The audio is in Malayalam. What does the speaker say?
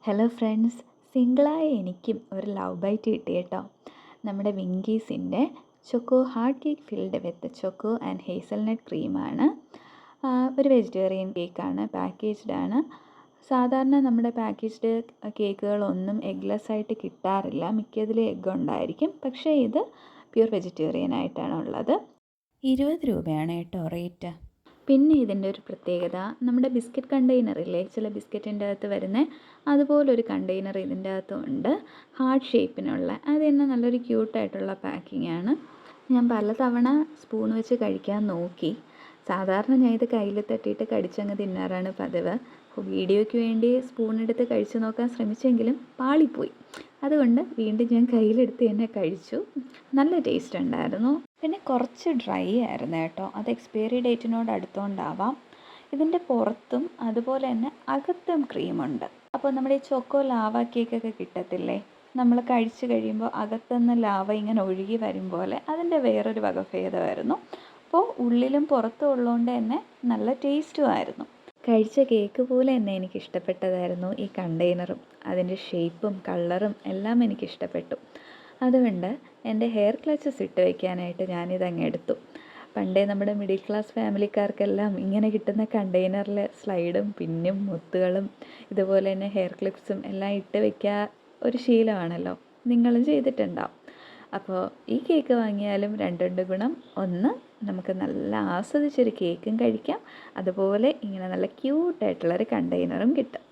ഹലോ ഫ്രണ്ട്സ്, സിംഗിളായ എനിക്കും ഒരു ലവ് ബൈറ്റ് കിട്ടി കേട്ടോ. നമ്മുടെ വിങ്കീസിൻ്റെ choco hard cake filled with choco and hazelnut ക്രീമാണ്. ഒരു വെജിറ്റേറിയൻ കേക്കാണ്, പാക്കേജ്ഡ് ആണ്. സാധാരണ നമ്മുടെ പാക്കേജ്ഡ് കേക്കുകളൊന്നും എഗ്ലെസ് ആയിട്ട് കിട്ടാറില്ല, മിക്കതിൽ എഗ്ഗ് ഉണ്ടായിരിക്കും. പക്ഷേ ഇത് പ്യൂർ വെജിറ്റേറിയൻ ആയിട്ടാണ് ഉള്ളത്. 20 രൂപയാണ് കേട്ടോ റേറ്റ്. പിന്നെ ഇതിൻ്റെ ഒരു പ്രത്യേകത, നമ്മുടെ ബിസ്ക്കറ്റ് കണ്ടെയ്നറില്ലേ, ചില ബിസ്ക്കറ്റിൻ്റെ അകത്ത് വരുന്ന അതുപോലൊരു കണ്ടെയ്നർ ഇതിൻ്റെ അകത്തും ഉണ്ട്, ഹാർട്ട് ഷേപ്പിനുള്ള. അത് തന്നെ നല്ലൊരു ക്യൂട്ടായിട്ടുള്ള പാക്കിംഗ് ആണ്. ഞാൻ പലതവണ സ്പൂൺ വെച്ച് കഴിക്കാൻ നോക്കി. സാധാരണ ഞാൻ ഇത് കയ്യിൽ തട്ടിയിട്ട് കടിച്ചങ്ങ് തിന്നാറാണ് പതിവ്. വീഡിയോയ്ക്ക് വേണ്ടി സ്പൂൺ എടുത്ത് കഴിച്ചു നോക്കാൻ ശ്രമിച്ചെങ്കിലും പാളിപ്പോയി. അതുകൊണ്ട് വീണ്ടും ഞാൻ കയ്യിലെടുത്ത് തന്നെ കഴിച്ചു. നല്ല ടേസ്റ്റ് ഉണ്ടായിരുന്നു. പിന്നെ കുറച്ച് ഡ്രൈ ആയിരുന്നു കേട്ടോ. അത് എക്സ്പയറി ഡേറ്റിനോട് അടുത്തോണ്ടാവാം. ഇതിൻ്റെ പുറത്തും അതുപോലെ തന്നെ അകത്തും ക്രീമുണ്ട്. അപ്പോൾ നമ്മുടെ ഈ ചോക്കോ ലാവ കേക്കൊക്കെ കിട്ടത്തില്ലേ, നമ്മൾ കഴിച്ച് കഴിയുമ്പോൾ അകത്തുനിന്ന് ലാവ ഇങ്ങനെ ഒഴുകി വരും പോലെ, അതിൻ്റെ വേറൊരു വകഭേദമായിരുന്നു. അപ്പോൾ ഉള്ളിലും പുറത്തും ഉള്ളതുകൊണ്ട് തന്നെ നല്ല ടേസ്റ്റുമായിരുന്നു. കഴിച്ച കേക്ക് പോലെ തന്നെ എനിക്ക് ഇഷ്ടപ്പെട്ടതായിരുന്നു ഈ കണ്ടെയ്നറും അതിൻ്റെ ഷേപ്പും കളറും എല്ലാം എനിക്കിഷ്ടപ്പെട്ടു. അതുകൊണ്ട് എൻ്റെ ഹെയർ ക്ലച്ചസ് ഇട്ട് വയ്ക്കാനായിട്ട് ഞാനിതങ്ങ് എടുത്തു. പണ്ടേ നമ്മുടെ മിഡിൽ ക്ലാസ് ഫാമിലിക്കാർക്കെല്ലാം ഇങ്ങനെ കിട്ടുന്ന കണ്ടെയ്നറിൽ സ്ലൈഡും പിന്നും മുത്തുകളും ഇതുപോലെ തന്നെ ഹെയർ ക്ലിപ്സും എല്ലാം ഇട്ട് വയ്ക്കാൻ ഒരു ശീലമാണല്ലോ, നിങ്ങളും ചെയ്തിട്ടുണ്ടാവും. അപ്പോൾ ഈ കേക്ക് വാങ്ങിയാലും രണ്ടുണ്ട് ഗുണം. ഒന്ന്, നമുക്ക് നല്ല ആസ്വദിച്ചൊരു കേക്കും കഴിക്കാം, അതുപോലെ ഇങ്ങനെ നല്ല ക്യൂട്ടായിട്ടുള്ളൊരു കണ്ടെയ്നറും കിട്ടും.